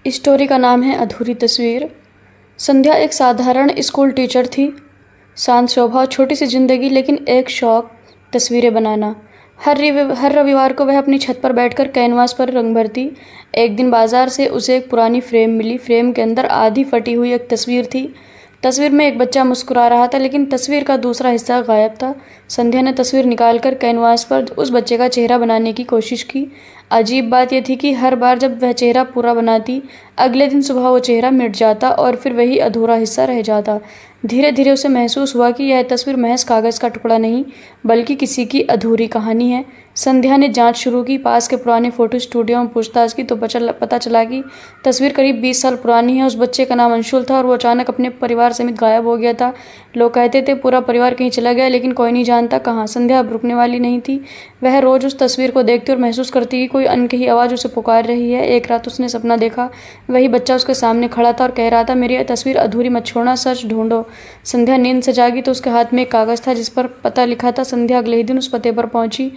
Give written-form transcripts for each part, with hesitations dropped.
Story का नाम है अधूरी तस्वीर। संध्या एक साधारण स्कूल टीचर थी। शांत स्वभाव, छोटी सी जिंदगी, लेकिन एक शौक तस्वीरें बनाना। हर रविवार को वह अपनी छत पर बैठकर कैनवास पर रंग भरती। एक दिन बाजार से उसे एक पुरानी फ्रेम मिली। फ्रेम के अंदर आधी फटी हुई एक तस्वीर थी। तस्वीर में एक बच्चा मुस्कुरा रहा था, लेकिन तस्वीर का दूसरा हिस्सा गायब था। संध्या ने तस्वीर निकालकर कैनवास पर उस बच्चे का चेहरा बनाने की कोशिश की। अजीब बात यह थी कि हर बार जब वह चेहरा पूरा बनाती, अगले दिन सुबह वो चेहरा मिट जाता और फिर वही अधूरा हिस्सा रह जाता। धीरे धीरे उसे महसूस हुआ कि यह तस्वीर महज कागज़ का टुकड़ा नहीं, बल्कि किसी की अधूरी कहानी है। संध्या ने जांच शुरू की। पास के पुराने फोटो स्टूडियो में पूछताछ की तो पता चला कि तस्वीर करीब 20 साल पुरानी है। उस बच्चे का नाम अंशुल था और वो अचानक अपने परिवार समेत गायब हो गया था। लोग कहते थे पूरा परिवार कहीं चला गया, लेकिन कोई नहीं जानता कहाँ। संध्या अब रुकने वाली नहीं थी। वह रोज उस तस्वीर को देखती और महसूस करती कि कोई अनकही आवाज़ उसे पुकार रही है। एक रात उसने सपना देखा। वही बच्चा उसके सामने खड़ा था और कह रहा था, मेरी तस्वीर अधूरी मत छोड़ना, सच ढूंढो। संध्या नींद से जागी तो उसके हाथ में एक कागज़ था जिस पर पता लिखा था। संध्या अगले ही दिन उस पते पर पहुंची।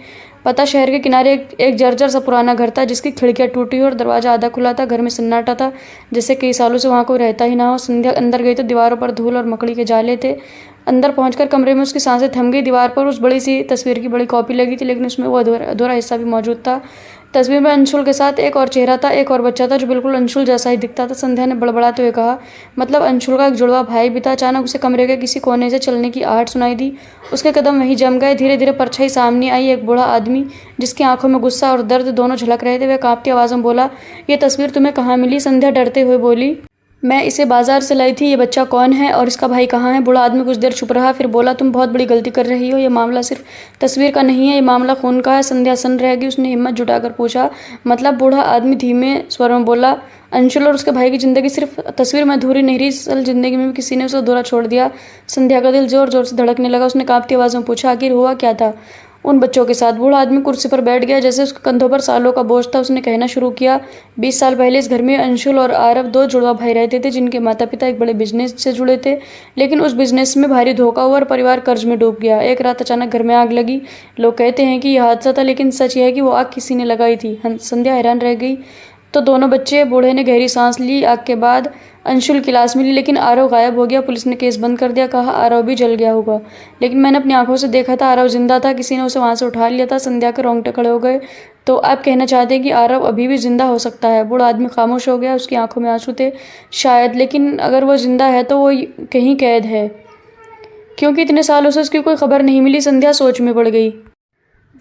पता शहर के किनारे एक जर्जर सा पुराना घर था, जिसकी खिड़कियां टूटी हुई और दरवाजा आधा खुला था। घर में सन्नाटा था, जैसे कई सालों से वहां कोई रहता ही ना हो। संध्या अंदर गई तो दीवारों पर धूल और मकड़ी के जाले थे। अंदर पहुंचकर कमरे में उसकी सांसें थम गई। दीवार पर उस बड़ी सी तस्वीर की बड़ी कॉपी लगी थी, लेकिन उसमें वो अधूरा हिस्सा भी मौजूद था। तस्वीर में अंशुल के साथ एक और चेहरा था, एक और बच्चा था जो बिल्कुल अंशुल जैसा ही दिखता था। संध्या ने बड़बड़ाते हुए कहा, मतलब अंशुल का एक जुड़वा भाई भी था। अचानक उसे कमरे के किसी कोने से चलने की आहट सुनाई दी। उसके कदम वहीं जम गए। धीरे धीरे परछाई सामने आई। एक बूढ़ा आदमी जिसकी आंखों में गुस्सा और दर्द दोनों झलक रहे थे। वह कांपती आवाज़ में बोला, ये तस्वीर तुम्हें कहाँ मिली? संध्या डरते हुए बोली, मैं इसे बाजार से लाई थी। ये बच्चा कौन है और इसका भाई कहाँ है? बूढ़ा आदमी कुछ देर चुप रहा, फिर बोला, तुम बहुत बड़ी गलती कर रही हो। ये मामला सिर्फ तस्वीर का नहीं है, ये मामला खून का है। संध्या सन्न रह गई। उसने हिम्मत जुटाकर पूछा, मतलब? बूढ़ा आदमी धीमे स्वर में बोला, अंशुल और उसके भाई की जिंदगी सिर्फ तस्वीर में अधूरी नहीं रही, असल जिंदगी में भी किसी ने उसे अधूरा छोड़ दिया। संध्या का दिल जोर जोर से धड़कने लगा। उसने कांपती आवाज़ में पूछा, आखिर हुआ क्या था उन बच्चों के साथ? बूढ़ा आदमी कुर्सी पर बैठ गया, जैसे उसके कंधों पर सालों का बोझ था। उसने कहना शुरू किया, 20 साल पहले इस घर में अंशुल और आरव, दो जुड़वा भाई रहते थे, जिनके माता पिता एक बड़े बिजनेस से जुड़े थे। लेकिन उस बिजनेस में भारी धोखा हुआ और परिवार कर्ज में डूब गया। एक रात अचानक घर में आग लगी। लोग कहते हैं कि यह हादसा था, लेकिन सच यह है कि वो आग किसी ने लगाई थी। संध्या हैरान रह गई। तो दोनों बच्चे? बूढ़े ने गहरी सांस ली। आग के बाद अंशुल की लाश मिली, लेकिन आरव गायब हो गया। पुलिस ने केस बंद कर दिया। कहा आरव भी जल गया होगा, लेकिन मैंने अपनी आंखों से देखा था, आरव जिंदा था। किसी ने उसे वहां से उठा लिया था। संध्या के रोंगटे खड़े हो गए। तो आप कहना चाहते हैं कि आरव अभी भी जिंदा हो सकता है? बूढ़ा आदमी खामोश हो गया। उसकी आंखों में आंसू थे। शायद, लेकिन अगर वो जिंदा है तो वो कहीं कैद है, क्योंकि इतने सालों से उसकी कोई खबर नहीं मिली। संध्या सोच में पड़ गई।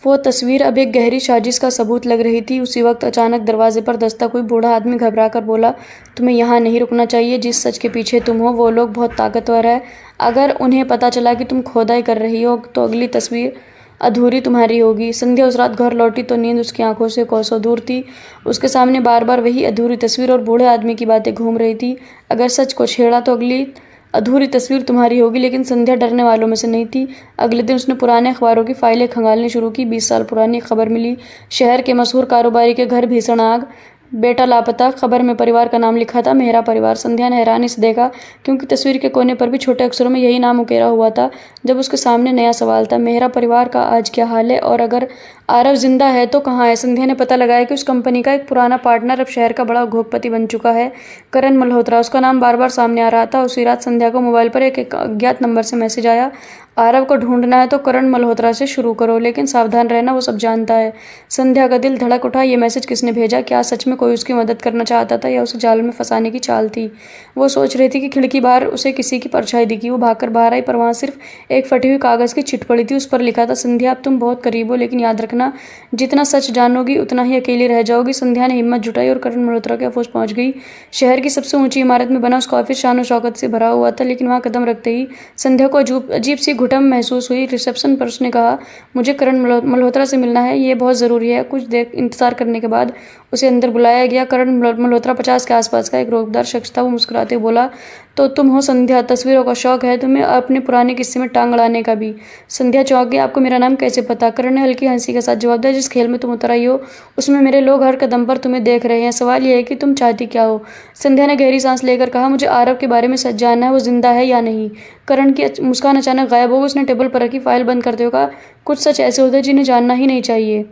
वो तस्वीर अब एक गहरी साजिश का सबूत लग रही थी। उसी वक्त अचानक दरवाजे पर दस्तक हुई। बूढ़ा आदमी घबरा कर बोला, तुम्हें यहाँ नहीं रुकना चाहिए। जिस सच के पीछे तुम हो वो लोग बहुत ताकतवर है। अगर उन्हें पता चला कि तुम खोदाई कर रही हो तो अगली तस्वीर अधूरी तुम्हारी होगी। संध्या उस रात घर लौटी तो नींद उसकी आंखों से कोसों दूर थी। उसके सामने बार बार वही अधूरी तस्वीर और बूढ़े आदमी की बातें घूम रही थी। अगर सच को छेड़ा तो अगली अधूरी तस्वीर तुम्हारी होगी। लेकिन संध्या डरने वालों में से नहीं थी। अगले दिन उसने पुराने अखबारों की फाइलें खंगालनी शुरू की। 20 साल पुरानी खबर मिली, शहर के मशहूर कारोबारी के घर भीषण आग, बेटा लापता। खबर में परिवार का नाम लिखा था, मेहरा परिवार। संध्या ने हैरानी से देखा, क्योंकि तस्वीर के कोने पर भी छोटे अक्षरों में यही नाम उकेरा हुआ था। जब उसके सामने नया सवाल था, मेहरा परिवार का आज क्या हाल है? और अगर आरव जिंदा है तो कहाँ है? संध्या ने पता लगाया कि उस कंपनी का एक पुराना पार्टनर अब शहर का बड़ा उद्योगपति बन चुका है, करण मल्होत्रा। उसका नाम बार बार सामने आ रहा था। उसी रात संध्या को मोबाइल पर एक अज्ञात नंबर से मैसेज आया, आरव को ढूंढना है तो करण मल्होत्रा से शुरू करो, लेकिन सावधान रहना, वो सब जानता है। संध्या का दिल धड़क उठा। ये मैसेज किसने भेजा? क्या सच में कोई उसकी मदद करना चाहता था या उसे जाल में फंसाने की चाल थी? वो सोच रही थी कि खिड़की बाहर उसे किसी की परछाई दिखी। वो भागकर बाहर आई, पर वहाँ सिर्फ एक फटी हुई कागज़ की चिट पड़ी थी। उस पर लिखा था, संध्या अब तुम बहुत करीब हो, लेकिन याद रखना, जितना सच जानोगी उतना ही अकेली रह जाओगी। संध्या ने हिम्मत जुटाई और करण मल्होत्रा के ऑफिस पहुंच गई। शहर की सबसे ऊंची इमारत में बना उसका ऑफिस शान और शौकत से भरा हुआ था, लेकिन वहाँ कदम रखते ही संध्या को अजीब सी घुटन महसूस हुई। रिसेप्शन पर उसने कहा, मुझे करण मल्होत्रा से मिलना है, ये बहुत ज़रूरी है। कुछ देर इंतजार करने के बाद उसे अंदर बुलाया गया। करण मल्होत्रा 50 के आसपास का एक रोबदार शख्स था। वो मुस्कुराते बोला, तो तुम हो संध्या, तस्वीरों का शौक है तुम्हें, अपने पुराने किस्से में टांग अड़ाने का भी। संध्या चौंक गई, आपको मेरा नाम कैसे पता? करण ने हल्की हंसी के साथ जवाब दिया, जिस खेल में तुम उतर आई हो उसमें मेरे लोग हर कदम पर तुम्हें देख रहे हैं। सवाल यह है कि तुम चाहती क्या हो? संध्या ने गहरी सांस लेकर कहा, मुझे आरव के बारे में सच जानना है, वो जिंदा है या नहीं। करण की मुस्कान अचानक गायब हो गई। उसने टेबल पर रखी फाइल बंद करते हुए कहा, कुछ सच ऐसे होते हैं जिन्हें जानना ही नहीं चाहिए।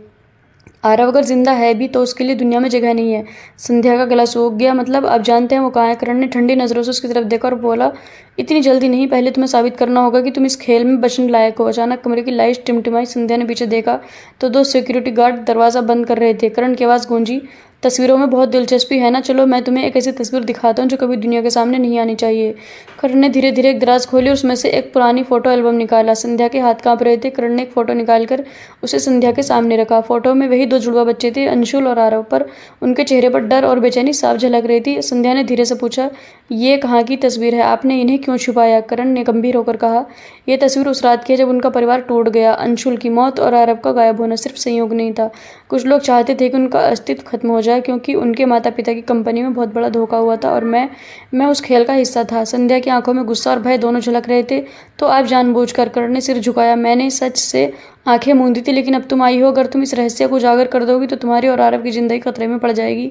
आरव अगर जिंदा है भी तो उसके लिए दुनिया में जगह नहीं है। संध्या का गला सूख गया। मतलब आप जानते हैं वो कहाँ है? करण ने ठंडी नजरों से उसकी तरफ देखा और बोला, इतनी जल्दी नहीं, पहले तुम्हें साबित करना होगा कि तुम इस खेल में बचने लायक हो। अचानक कमरे की लाइट टिमटिमाई। संध्या ने पीछे देखा तो 2 सिक्योरिटी गार्ड दरवाजा बंद कर रहे थे। करण की आवाज गूंजी, तस्वीरों में बहुत दिलचस्पी है ना? चलो मैं तुम्हें एक ऐसी तस्वीर दिखाता हूँ जो कभी दुनिया के सामने नहीं आनी चाहिए। करण ने धीरे धीरे एक दराज खोली और उसमें से एक पुरानी फोटो एल्बम निकाला। संध्या के हाथ कांप रहे थे। करण ने एक फोटो निकालकर उसे संध्या के सामने रखा। फोटो में वही 2 जुड़वा बच्चे थे, अंशुल और आरव, पर उनके चेहरे पर डर और बेचैनी साफ झलक रही थी। संध्या ने धीरे से पूछा, ये कहाँ की तस्वीर है? आपने इन्हें क्यों छुपाया? करण ने गंभीर होकर कहा, यह तस्वीर उस रात की है जब उनका परिवार टूट गया। अंशुल की मौत और आरव का गायब होना सिर्फ संयोग नहीं था। कुछ लोग चाहते थे कि उनका अस्तित्व खत्म हो जाए क्योंकि उनके माता पिता की कंपनी में बहुत बड़ा धोखा हुआ था, और मैं उस खेल का हिस्सा था। संध्या की आंखों में गुस्सा और भय दोनों झलक रहे थे। तो आप जानबूझकर? करण ने सिर झुकाया। मैंने सच से आंखें मूंदी थी, लेकिन अब तुम आई हो। अगर तुम इस रहस्य को उजागर कर दोगी तो तुम्हारी और आरव की जिंदगी खतरे में पड़ जाएगी।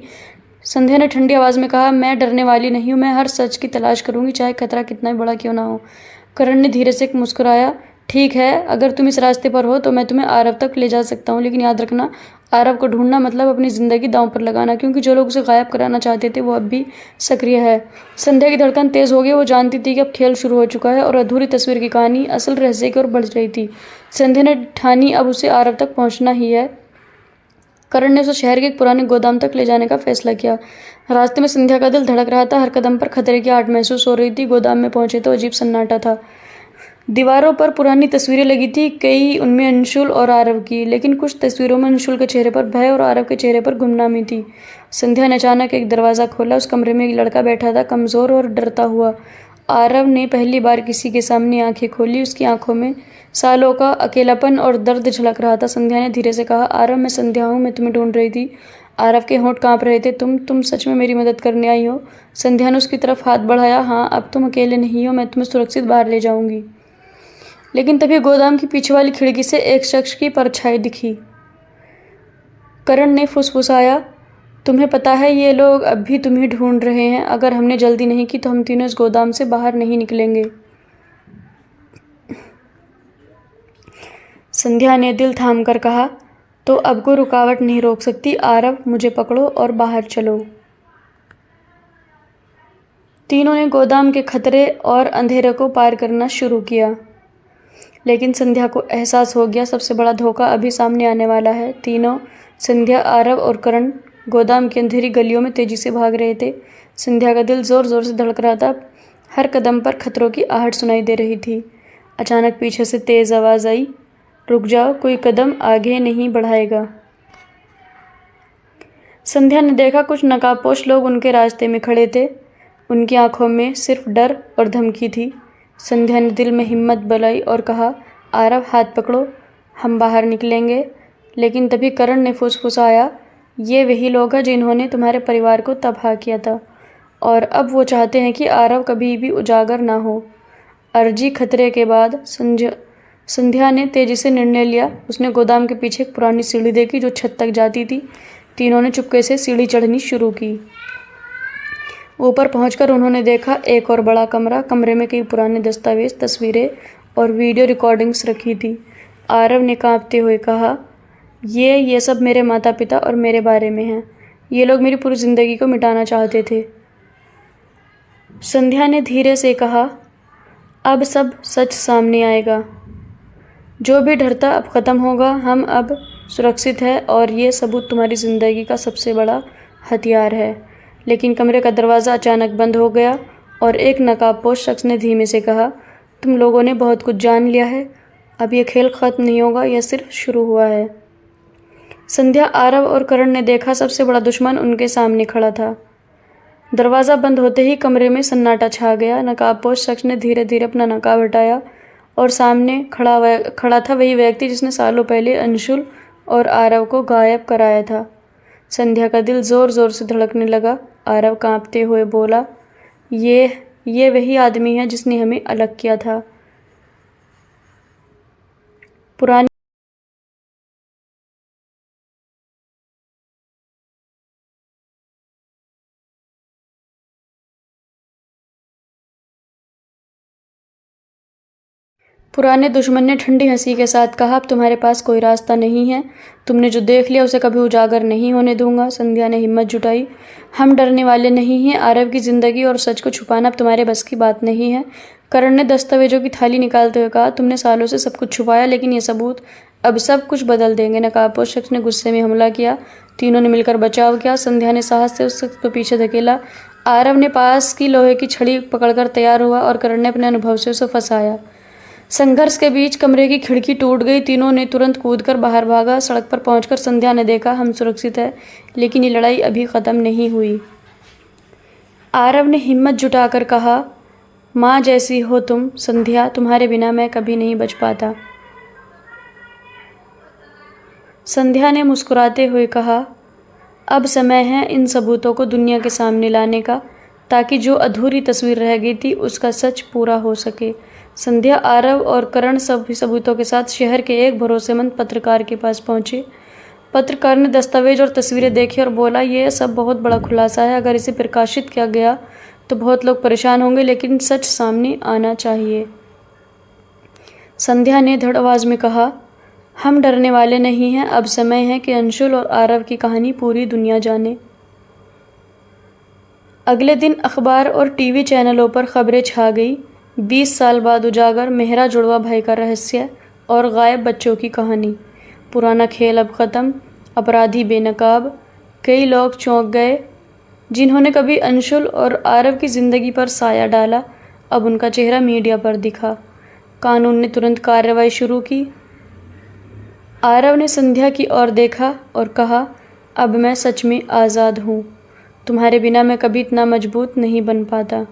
संध्या ने ठंडी आवाज में कहा, मैं डरने वाली नहीं हूँ। मैं हर सच की तलाश करूंगी, चाहे खतरा कितना भी बड़ा क्यों ना हो। करण ने धीरे से मुस्कुराया, ठीक है, अगर तुम इस रास्ते पर हो तो मैं तुम्हें आरव तक ले जा सकता हूँ, लेकिन याद रखना, आरव को ढूंढना मतलब अपनी जिंदगी दांव पर लगाना, क्योंकि जो लोग उसे गायब कराना चाहते थे वो अब भी सक्रिय है। संध्या की धड़कन तेज हो गई। वो जानती थी कि अब खेल शुरू हो चुका है और अधूरी तस्वीर की कहानी असल रहस्य की ओर बढ़ रही थी। संध्या ने ठानी अब उसे आरव तक पहुंचना ही है। करण ने उसे शहर के एक पुराने गोदाम तक ले जाने का फैसला किया। रास्ते में संध्या का दिल धड़क रहा था। हर कदम पर खतरे की आहट महसूस हो रही थी। गोदाम में पहुंचे तो अजीब सन्नाटा था। दीवारों पर पुरानी तस्वीरें लगी थी, कई उनमें अंशुल और आरव की, लेकिन कुछ तस्वीरों में अंशुल के चेहरे पर भय और आरव के चेहरे पर गुमनामी थी। संध्या ने अचानक एक दरवाजा खोला। उस कमरे में एक लड़का बैठा था, कमजोर और डरता हुआ। आरव ने पहली बार किसी के सामने आंखें खोली। उसकी आंखों में सालों का अकेलापन और दर्द झलक रहा था। संध्या ने धीरे से कहा, आरव, मैं संध्या हूँ, मैं तुम्हें ढूंढ रही थी। आरव के होंठ कांप रहे थे। तुम सच में मेरी मदद करने आई हो? संध्या ने उसकी तरफ हाथ बढ़ाया। हाँ, अब तुम अकेले नहीं हो, मैं तुम्हें सुरक्षित बाहर ले जाऊंगी। लेकिन तभी गोदाम की पीछे वाली खिड़की से एक शख्स की परछाई दिखी। करण ने फुसफुसाया, तुम्हें पता है ये लोग अब भी तुम्हें ढूंढ रहे हैं। अगर हमने जल्दी नहीं की तो हम तीनों इस गोदाम से बाहर नहीं निकलेंगे। संध्या ने दिल थाम कर कहा, तो अब कोई रुकावट नहीं रोक सकती। आरव, मुझे पकड़ो और बाहर चलो। तीनों ने गोदाम के खतरे और अंधेरे को पार करना शुरू किया, लेकिन संध्या को एहसास हो गया सबसे बड़ा धोखा अभी सामने आने वाला है। तीनों, संध्या, आरव और करण, गोदाम की अंधेरी गलियों में तेजी से भाग रहे थे। संध्या का दिल जोर जोर से धड़क रहा था। हर कदम पर खतरों की आहट सुनाई दे रही थी। अचानक पीछे से तेज आवाज आई, रुक जाओ, कोई कदम आगे नहीं बढ़ाएगा। संध्या ने देखा कुछ नकाबपोश लोग उनके रास्ते में खड़े थे। उनकी आंखों में सिर्फ डर और धमकी थी। संध्या ने दिल में हिम्मत बनाई और कहा, आरव, हाथ पकड़ो, हम बाहर निकलेंगे। लेकिन तभी करण ने फुसफुसाया, ये वही लोग हैं जिन्होंने तुम्हारे परिवार को तबाह किया था, और अब वो चाहते हैं कि आरव कभी भी उजागर ना हो। अर्जी खतरे के बाद संध्या ने तेजी से निर्णय लिया। उसने गोदाम के पीछे एक पुरानी सीढ़ी देखी जो छत तक जाती थी। तीनों ने चुपके से सीढ़ी चढ़नी शुरू की। ऊपर पहुंचकर उन्होंने देखा एक और बड़ा कमरा। कमरे में कई पुराने दस्तावेज, तस्वीरें और वीडियो रिकॉर्डिंग्स रखी थी। आरव ने कांपते हुए कहा, ये सब मेरे माता पिता और मेरे बारे में हैं। ये लोग मेरी पूरी जिंदगी को मिटाना चाहते थे। संध्या ने धीरे से कहा, अब सब सच सामने आएगा। जो भी डरता अब खत्म होगा। हम अब सुरक्षित है और ये सबूत तुम्हारी जिंदगी का सबसे बड़ा हथियार है। लेकिन कमरे का दरवाज़ा अचानक बंद हो गया और एक नकाबपोश शख्स ने धीमे से कहा, तुम लोगों ने बहुत कुछ जान लिया है। अब ये खेल खत्म नहीं होगा, यह सिर्फ शुरू हुआ है। संध्या, आरव और करण ने देखा सबसे बड़ा दुश्मन उनके सामने खड़ा था। दरवाज़ा बंद होते ही कमरे में सन्नाटा छा गया। नकाबपोश शख्स ने धीरे धीरे अपना नकाब हटाया और सामने खड़ा था वही व्यक्ति जिसने सालों पहले अंशुल और आरव को गायब कराया था। संध्या का दिल जोर जोर से धड़कने लगा। आरव कांपते हुए बोला, ये वही आदमी है जिसने हमें अलग किया था। पुरानी पुराने दुश्मन ने ठंडी हंसी के साथ कहा, अब तुम्हारे पास कोई रास्ता नहीं है। तुमने जो देख लिया उसे कभी उजागर नहीं होने दूंगा। संध्या ने हिम्मत जुटाई। हम डरने वाले नहीं हैं। आरव की जिंदगी और सच को छुपाना अब तुम्हारे बस की बात नहीं है। करण ने दस्तावेजों की थाली निकालते हुए कहा, तुमने सालों से सब कुछ छुपाया, लेकिन ये सबूत अब सब कुछ बदल देंगे। नकाबपोश शख्स ने गुस्से में हमला किया। तीनों ने मिलकर बचाव किया। संध्या ने साहस से उस शख्स को पीछे धकेला। आरव ने पास की लोहे की छड़ी पकड़कर तैयार हुआ और करण ने अपने अनुभव से उसे फंसाया। संघर्ष के बीच कमरे की खिड़की टूट गई। तीनों ने तुरंत कूदकर बाहर भागा। सड़क पर पहुंचकर संध्या ने देखा, हम सुरक्षित है, लेकिन ये लड़ाई अभी ख़त्म नहीं हुई। आरव ने हिम्मत जुटाकर कहा, माँ जैसी हो तुम संध्या, तुम्हारे बिना मैं कभी नहीं बच पाता। संध्या ने मुस्कुराते हुए कहा, अब समय है इन सबूतों को दुनिया के सामने लाने का, ताकि जो अधूरी तस्वीर रह गई थी उसका सच पूरा हो सके। संध्या, आरव और करण सभी सबूतों के साथ शहर के एक भरोसेमंद पत्रकार के पास पहुंचे। पत्रकार ने दस्तावेज और तस्वीरें देखी और बोला, ये सब बहुत बड़ा खुलासा है। अगर इसे प्रकाशित किया गया तो बहुत लोग परेशान होंगे, लेकिन सच सामने आना चाहिए। संध्या ने दृढ़ आवाज़ में कहा, हम डरने वाले नहीं हैं। अब समय है कि अंशुल और आरव की कहानी पूरी दुनिया जाने। अगले दिन अखबार और टीवी चैनलों पर खबरें छा गई। 20 साल बाद उजागर, मेहरा जुड़वा भाई का रहस्य और गायब बच्चों की कहानी। पुराना खेल अब ख़त्म, अपराधी बेनकाब। कई लोग चौंक गए। जिन्होंने कभी अंशुल और आरव की ज़िंदगी पर साया डाला, अब उनका चेहरा मीडिया पर दिखा। कानून ने तुरंत कार्रवाई शुरू की। आरव ने संध्या की ओर देखा और कहा, अब मैं सच में आज़ाद हूँ। तुम्हारे बिना मैं कभी इतना मजबूत नहीं बन पाता।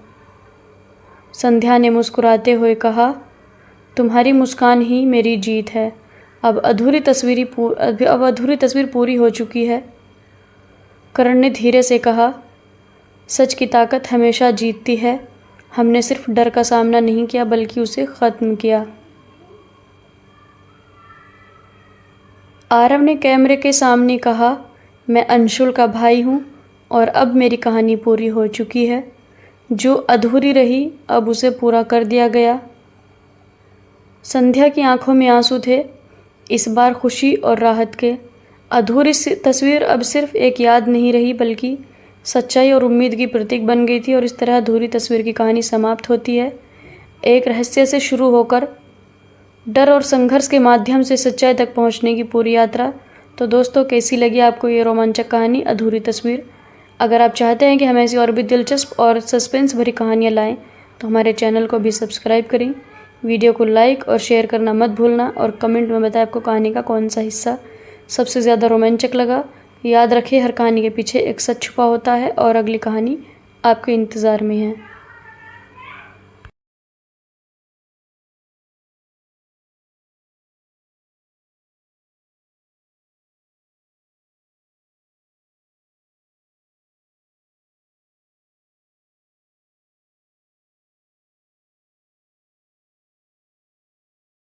संध्या ने मुस्कुराते हुए कहा, तुम्हारी मुस्कान ही मेरी जीत है। अब अधूरी तस्वीर पूरी हो चुकी है। करण ने धीरे से कहा, सच की ताकत हमेशा जीतती है। हमने सिर्फ डर का सामना नहीं किया, बल्कि उसे ख़त्म किया। आरव ने कैमरे के सामने कहा, मैं अंशुल का भाई हूँ और अब मेरी कहानी पूरी हो चुकी है। जो अधूरी रही अब उसे पूरा कर दिया गया। संध्या की आंखों में आंसू थे, इस बार खुशी और राहत के। अधूरी तस्वीर अब सिर्फ एक याद नहीं रही, बल्कि सच्चाई और उम्मीद की प्रतीक बन गई थी। और इस तरह अधूरी तस्वीर की कहानी समाप्त होती है, एक रहस्य से शुरू होकर डर और संघर्ष के माध्यम से सच्चाई तक पहुंचने की पूरी यात्रा। तो दोस्तों, कैसी लगी आपको ये रोमांचक कहानी अधूरी तस्वीर? अगर आप चाहते हैं कि हम ऐसी और भी दिलचस्प और सस्पेंस भरी कहानियाँ लाएं, तो हमारे चैनल को भी सब्सक्राइब करें। वीडियो को लाइक और शेयर करना मत भूलना और कमेंट में बताएं आपको कहानी का कौन सा हिस्सा सबसे ज़्यादा रोमांचक लगा। याद रखिए, हर कहानी के पीछे एक सच छुपा होता है और अगली कहानी आपके इंतज़ार में है।